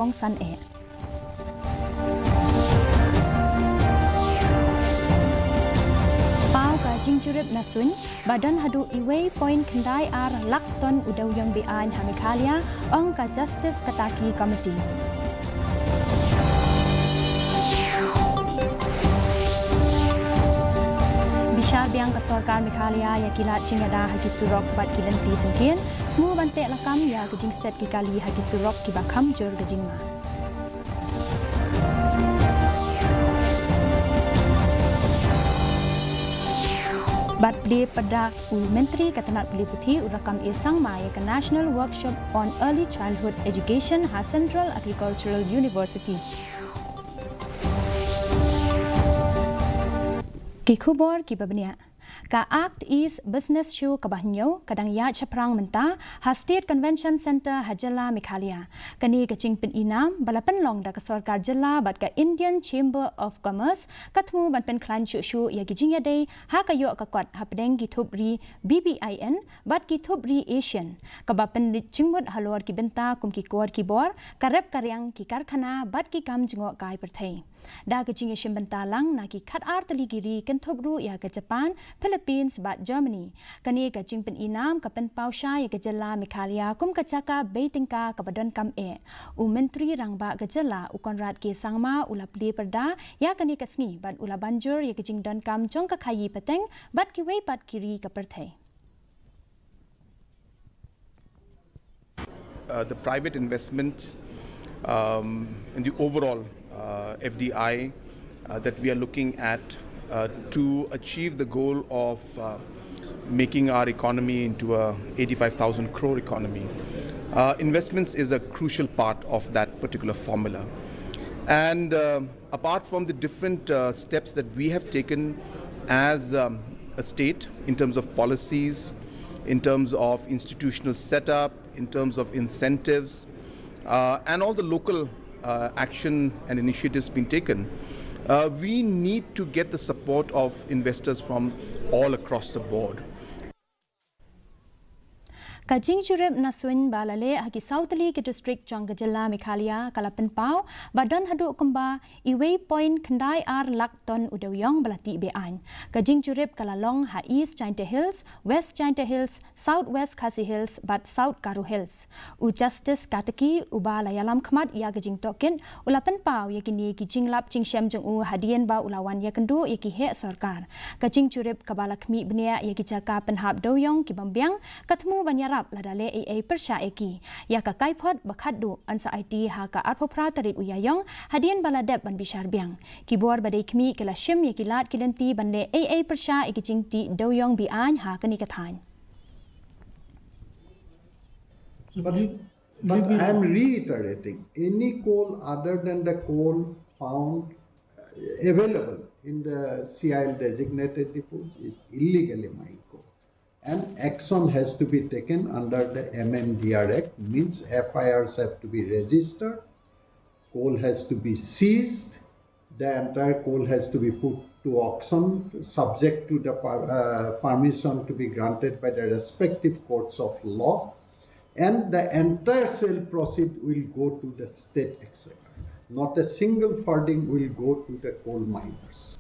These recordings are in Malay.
Bong San E. Pau ka Jingjurip Nasun, Badan Hadu Iway Point Kendai Ar Lakton Udaw Yang Bian Hamikalia, Ong ka Justice Kataki Committee. Bishar Biang ka Sorkar Mikalia ya kilat Chingada hagi surok bat kilanti sengkian, Mu bante lakam ya kejing stet kikali hagi surok kibakam jur kejingma. Bat beli pada Menteri Katanat Beli Putih urakam isang maya ke National Workshop on Early Childhood Education ha Central Agricultural University. Kikubor kibabnia. Ka Act East Business Show Kabahnyau kadang ya Chaprang Menta ha State Convention Center Hajala Meghalaya. Kani kacing pen inam balapan long da ka Sarkar Jilla bat ka Indian Chamber of Commerce katmu ban pen klan shu ya gijing ya dei ha kayo ka kwat ha pedeng githubri BBIN bat githubri Asian. Ka bapen chingmut halor ki benta kum ki kor ki bor karep karyang ki karkhana bat ki kam jingo kai perthai. Da kacing ya bentalang na ki khat ar tali giri kentubru ya ka Japan, Philippines bat Germany. Kani kacing pen inam ka pen pausha ya ka Jilla Meghalaya kum ka chaka beitingka ka badan kam e. Menteri rangba ka Jilla ukonrat ke sangma ulapli perda ya kani kasni bat ula banjur ya kacing dan kam jong ka khayi peteng bat ki wei pat kiri ka perthai. The private investment in the overall FDI that we are looking at to achieve the goal of making our economy into a 85,000 crore economy. Investments is a crucial part of that particular formula. And apart from the different steps that we have taken as a state in terms of policies, in terms of institutional setup, in terms of incentives, and all the local action and initiatives being taken, we need to get the support of investors from all across the board. Kajing Jurip Nasun Balale haki Southli ke district Jangga Jilla Meghalaya kalapan pau badan haduk kemba Iway Point Kendai Ar Lakton Udawyong Belati Bean. Kajing Jurip kalalong ha East Giant Hills, West Giant Hills, Southwest KHASI Hills bat South Karu Hills. U Justice Kataki uba layalam khamat ya kajing token ulapan pau ya kini kijing lap jing syam jeng u hadian ba ulawan ya kendu ya ki he sarkar. Kajing Jurip kabalakmi benia ya ki jaka penhap doyong ki bambiang katmu banyara ladale AA persya eki ya ka kaipot bakhadu ansa IT ha ka arpopra tarik uyayong hadian baladep ban bishar biang kibor badai kmi kala shim ya kilat kilenti banle AA persya eki jingti doyong bian ha kani kathan. But I am reiterating, any coal other than the coal found available in the CIL designated depots is illegally mined coal. And action has to be taken under the MMDR Act, means FIRs have to be registered, coal has to be seized, the entire coal has to be put to auction, subject to the permission to be granted by the respective courts of law, and the entire sale proceed will go to the state exchequer. Not a single funding will go to the coal miners.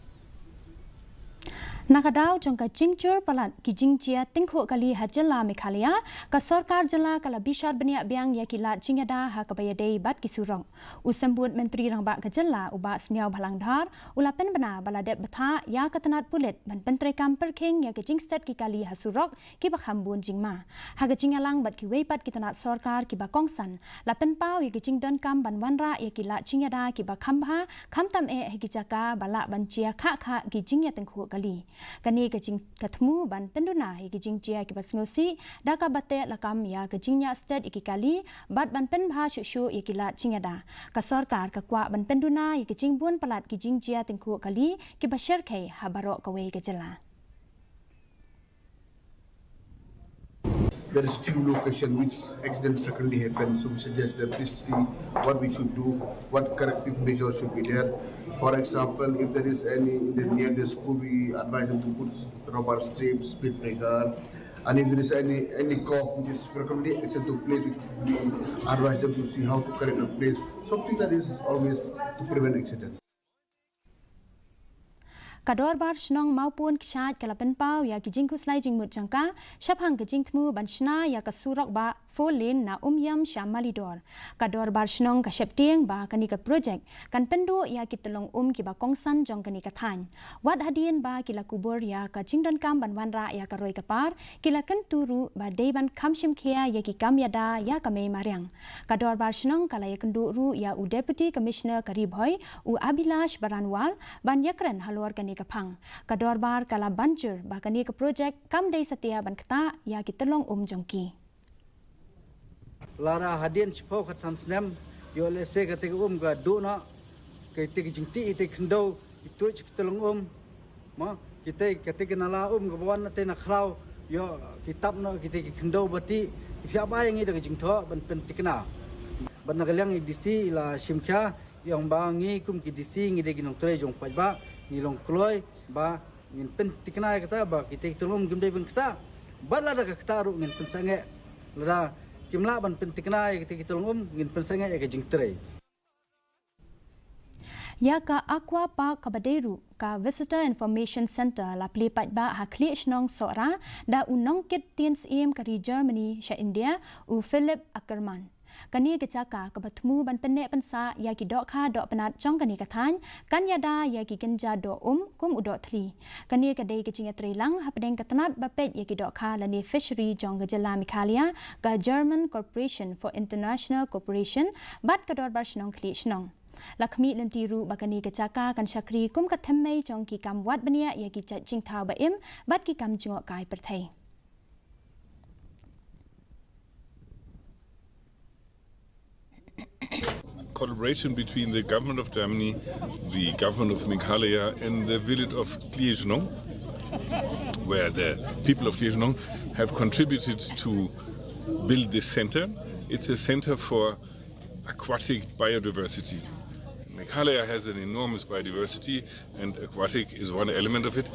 Nakadaw jong ka jingjur palat ki jingjia tingkhu kali hajala Meghalaya ka Sarkar Jilla kala bishar benia biang ya kilat jingada ha kabayadei bat kisurong usambut menteri rangba ka Jilla uba sniaw bhalangdhar ulapen bana baladep batha ya katanat pulet ban pentrekam perking ya ka jingstet ki kali hasurok ki bakhambun jingma ha ka jingalang bat ki weipat ki tanat Sarkar ki bakongsan lapen pau ya ki jingdon kam ban wanra ya kilat jingada ki bakhambha khamtam e ki jaka balak ban chia kha kha ki jingya tingkhu kali. Kani kajing katmu ban penduna hi kajing jia ki basngosi daka bate lakam ya kajingnya state iki kali bat ban pen bha shu ikila chingada ka sarkar ka kwa ban penduna hi kajing bun palat kajing jia tingku kali ki bashar khai habaro kawe ka jala. There is few location which accident frequently happens, so we suggest that please see what we should do, what corrective measures should be there. For example, if there is any near the school, we advise them to put rubber strips, speed breaker, And if there is any cough which is recommended, action to place with advise them to see how to correct the place. Something that is always to prevent accident. Kador bar shnong maupun kshat kalapen pau ya kijing kuslai jing mut jangka shaphang kijing tmu banshna ya kasurok ba folin na yam shamalidor kador bar shnong ka sheptieng ba kani ka project kan pendu ya kitlong ki ba kongsan jong kani ka than wat hadien ba kila kubur ya ka jingdon kam ban wanra ya ka roi ka par kila kan turu ba deiban kamshim khia ya ki kam yada ya ka me mariang kador bar shnong kala ya kendu ru ya u deputy commissioner karibhoi u abilash baranwal ban yakran halor kani kapang kador bar kala banjur ba kani ka project kam dei satia ban kata ya kitlong jongki lara hadien chpo khatan snem yo le se kate ga do na ke te jingti ite khndo itu chiktelong ma kite kate nala ga bon te na khrau yo kitab no kite khndo bati phya ba yang ide jingtho ban pen tikna ban na galang disi la shimkha yang ba ngi kum ki disi ngi de ginong tre jong paj ba ni long kloi ba ngin pen tikna kata ba kite tolong gimde ban kata bala da kata ru ngin pen sange la kimla ban pentikna ya kita tolong ngin pensanga ya jingtre ya ka aqua park kabaderu ka visitor information center la plipat ba hakli shnong sora da unong kit tiens im ka Germany sha India u Philip Ackerman kani kecaka kabatmu ban penne pensa ya ki dok kha dok penat jong kani kathan kan yada ya ki kenja do kum udok thli kani ka dei kecing trilang hapdeng katanat bapet ya ki dok kha lani fishery jong gajala mikhalia ka German Corporation for International Cooperation bat kador bar shnong khli shnong lakmi lentiru bakani kecaka kan syakri kum kathmei jong ki kam wat bania ya ki chat jing thau ba im bat ki kam jingok kai perthai collaboration between the government of Germany, the government of Meghalaya and the village of KHASI, where the people of KHASI have contributed to build this center. It's a center for aquatic biodiversity. Meghalaya has an enormous biodiversity and aquatic is one element of it.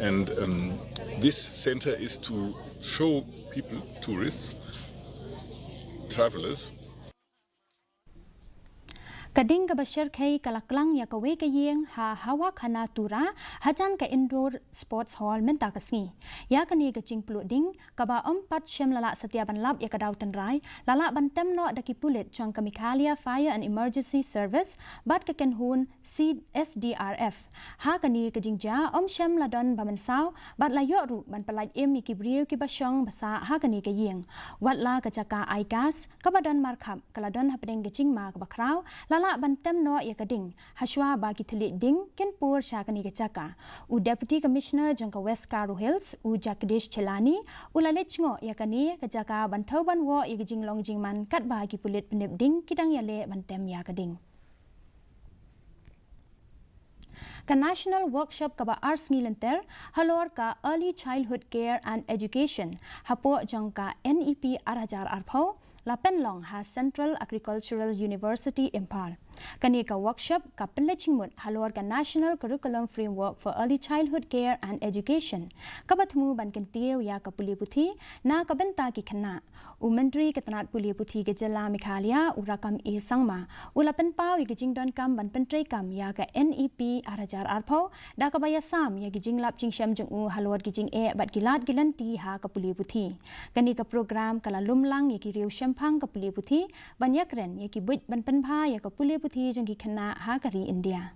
And this center is to show people, tourists, travelers, kading ka bashir kay kalaklang ya kawe kayeng ha hawak hana tura hajan ka indoor sports hall menta kasngi ya kani ka chingpluding ka ba pat shem lala setiaban lab ya kadaw tenrai lala bantem no daki pulit chong kamikalia fire and emergency service bat ka kenhun SDRF ha kani ka jingja shem ladon bamansaw bat layo ru ban palaj em ki briu ki basyong basa ha kani ka yeng wat la ka chaka ai gas ka badon markhap kaladon hapdeng ka chingma ka bakraw la bantem no ya kading haswa bagi telit ding ken pur syakani kecaka u deputy commissioner jangka west Karo Hills u Jagdish Chelani u lalechngo ya kani kecaka bantau banwo ya jing long jing man kat bagi pulit penip ding kidang yale bantem ya kading ka national workshop ka ba arts ngilenter halor ka early childhood care and education hapo jangka NEP arajar arpho Lapen Long has Central Agricultural University Impal. Kani ka workshop ka penlechingmut halor ka National Curriculum Framework for Early Childhood Care and Education. Kabatmu ban kentiyo ya ka puli puthi na kabenta ki khana. Menteri Ketanat Puli Puthi Gejala Mikhalia urakam e sangma. Ulapen pau ya gijing don kam ban pentri kam ya ka NEP arajar arpho da ka baya sam ya gijing lap jing syam jung u halor gijing e bat gilat gilanti ha ka puli puthi. Kani ka program kala lumlang ya ki riu syempang ka puli puthi banyak ren ya ki buit ban penpha ya ka puli puthi jang ki khana ha kari India.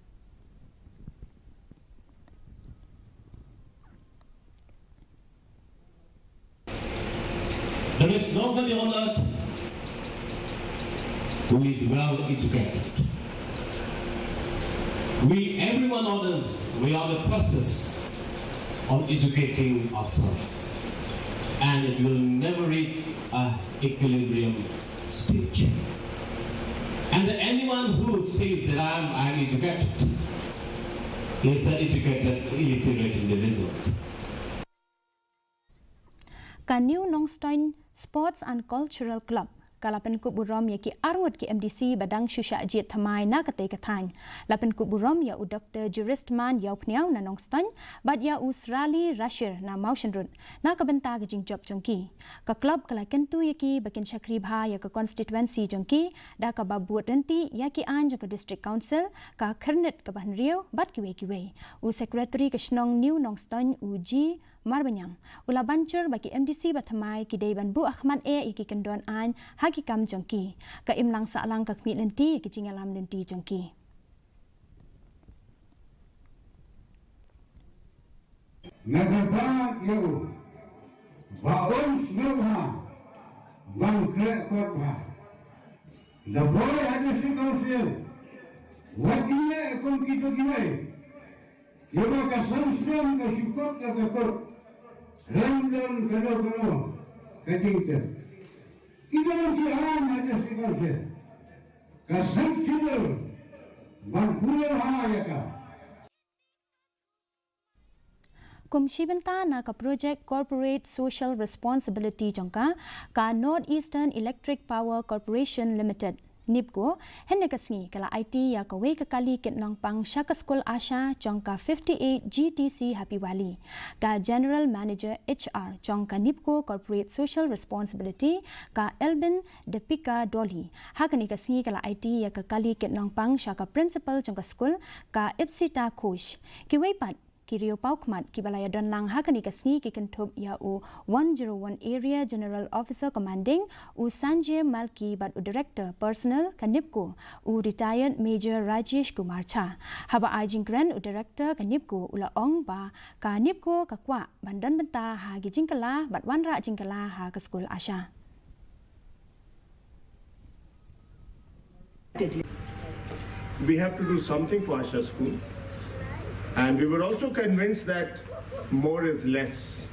There is nobody on earth who is well educated. Everyone of us, we are the process of educating ourselves. And it will never reach an equilibrium stage. And anyone who says that I'm educated is an educated, illiterate individual. Ka New Nongstoin Sports and Cultural Club kalapan ku burom ya ki arngut ki MDC badang shusha jit thamai na kate kathang lapan ku burom ya u Dr. Juristman ya pniaw na nongstan bad ya Australia Russia na Maushenrut na kabenta ka jing job jongki ka club kala kentu ya ki bakin shakri bha ya ka constituency jongki da ka babut renti ya ki an ka district council ka khernet ka ban riau bad ki we u secretary ka shnong new nongstan u G Marbanyang ula bancur bagi MDC bathamai ki dei ban bu Ahmad iki kendon an hakikam jongki ka imlang salang ka kmi lenti ki jingalam lenti jongki Nagabak yo Umsning bangkrek korba the boy had a council what dia kon kita giwai yo ka Umsning ka syukot ka kor London kano ketingkat kita kian ada council ka sanctional bangkulo ya ka kumshibenta na ka project corporate social responsibility jongka ka Northeastern Electric Power Corporation Limited NIPCO henekasni kala IT ya ka we ka kali kitnong pang Shaka School Asha jongka 58 GTC Happy Valley ka General Manager HR jongka NIPCO Corporate Social Responsibility ka Elvin Depika Dolly hakani kasni kala IT ya ka kali kitnong pang Shaka Principal jongka school ka Ipsita Kosh ki we pat Kirio Paukmat ki balaya don lang hakani kasni ki kentup ya u 101 Area General Officer Commanding u Sanjay Malki bat u Director Personnel Kanipko u Retired Major Rajesh Kumar Cha haba ajing grand u Director Kanipko ula ong ba Kanipko kakwa bandan benta ha gi jingkala bat wanra jingkala ha ka school Asha We have to do something for Asha School. And we were also convinced that more is less.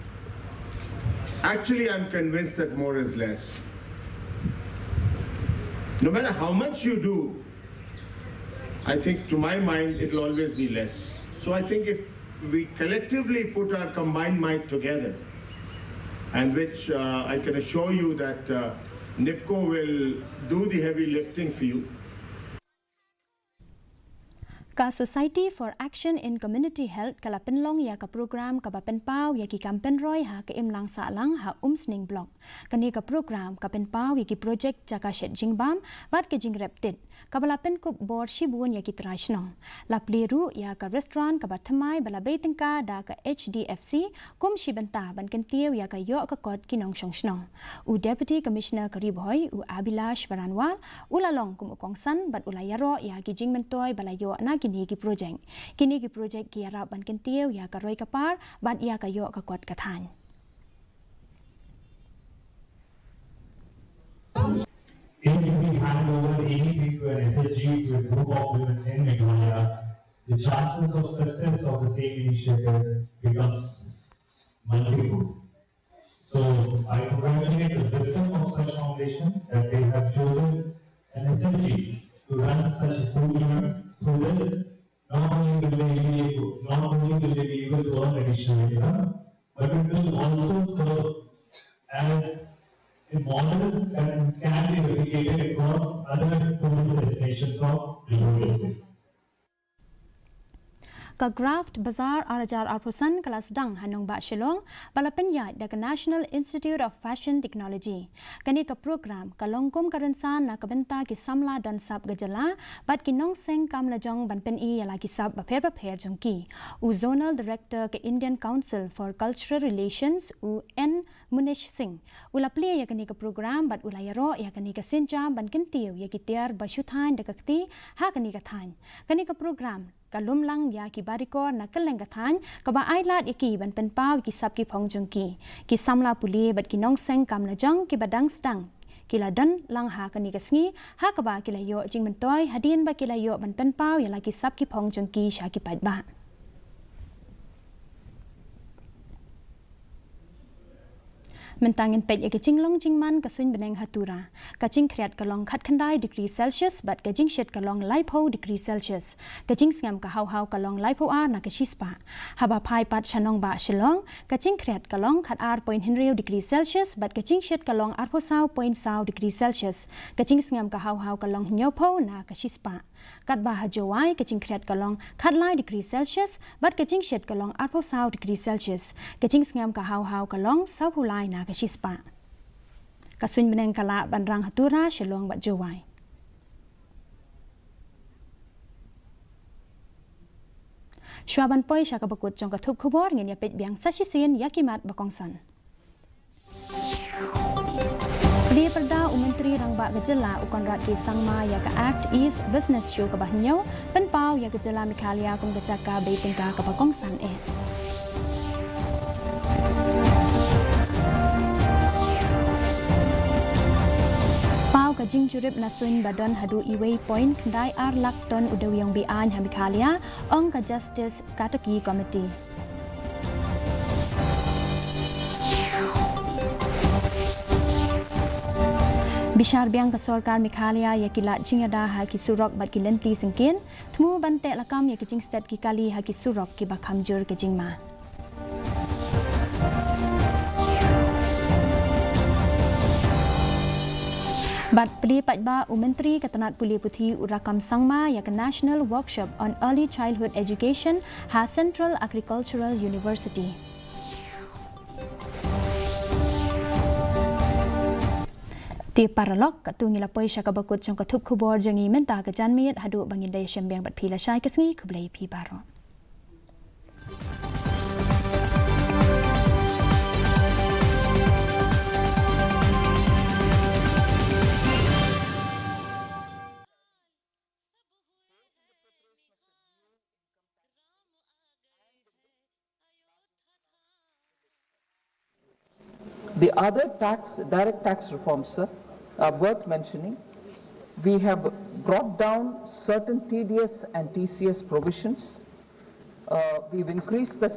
Actually, I'm convinced that more is less. No matter how much you do, I think to my mind, it will always be less. So I think if we collectively put our combined might together, and which I can assure you that NIPCO will do the heavy lifting for you. Ka Society for Action in Community Health kala penlong ya ka program ka bapenpau ya ki kampen roy ha ka imlang sa lang ha Umsning block kani ka program ka penpau ya ki project jaka shet jingbam bat ke jing reptit ka balapen kup bor shibun ya ki trashno la pliru ya ka restaurant ka bathamai bala betingka da ka HDFC kum shibenta ban kentiu ya ka yo ka kod kinong shongshno u Deputy Commissioner Kariboy u Abilash Baranwal ulalong kum ukongsan bat ulayaro ya ki jing mentoy bala yo na kini ki project ki arab ban kentiu ya ka roi kapar ban ya ka yo ka kot kathan If we hand over anything to an SSG to a group of women in Meghalaya, the chances of success of the same initiative becomes multiple. So I congratulate the wisdom of such foundation that they have chosen an SSG to run such a full event. Through this, not only will they be able to earn additional income, but it will also serve as a model that can be replicated across other tourist destinations of the district. ka graft bazaar arajar arpusan kelas dang hanong ba shilong balapen ya da National Institute of Fashion Technology kani ka program ka longkom karansan na kabenta ki samla dan sab gajala bat ki nong seng kam la jong ban pen i yala ki sab ba pher jongki u zonal director ka Indian Council for Cultural Relations u N Munish Singh ulapli ya kani ka program bat ulayaro ya kani ka sinja ban kentiu ya ki tiar ba shuthan da kakti ha kani ka than kani ka program kalumlang ya ki bariko na kaleng kathan ka ba ailat iki ban pen pau ki sap ki phong jongki ki samla puli bat ki nong seng kam la jong ki badang stang ki la dan lang ha kani kasngi ha ka ba ki la yo jing men toy hadin ba ki la yo ban pen pau ya la ki sap ki phong jongki sha ki pat ba mentangin pet ya kecing long jingman kasuin beneng hatura kacing kreat kalong khat khandai degree Celsius but kacing shet kalong laipo degree Celsius kacing ngam ka hau kalong laipo a na kashispa haba phai pat chanong ba shilong kacing kreat kalong khat ar point henry degree Celsius but kacing shet kalong ar posau point sau degree Celsius kacing ngam ka hau kalong nyopo na kashispa kat ba hajowai kacing kreat kalong khat lai degree Celsius but kacing shet kalong ar posau degree Celsius kacing ngam ka hau kalong sau hulai na kashispa kasuin beneng kala banrang hatura shalong bat jowai Shwaban poi syaka bakut jong katup kubor ngin ya pet biang sashisin yakimat bakongsan Di perda Menteri Rangba Gejala ukon rat ki sangma ya ka Act East Business Show ka bahnyo penpau ya Gejala Meghalaya kum gejaka bei tingka ka bakongsan Pau ka jing jurip nasun badan hadu iway point kandai ar lak ton udawiyong bian ha Meghalaya ong ka Justice Kataki Committee. Bishar biang ka sorkar Meghalaya ya kilat jingada ha ki surok bat ki lenti singkin tmu bante lakam ya ki jing stat ki kali ha ki surok ki bakam jur ke jingma. Bat peli patba Menteri Ketenat Puli Putih Urakam Sangma ya ke National Workshop on Early Childhood Education ha Central Agricultural University. Ti paralok katu ngilapoi syaka bakut jong katup kubor jangi menta ke janmit hadu bangin daya syambiang bat pila syai kesngi kublai pi baro. The other direct tax reforms, sir, are worth mentioning. We have brought down certain TDS and TCS provisions. We've increased the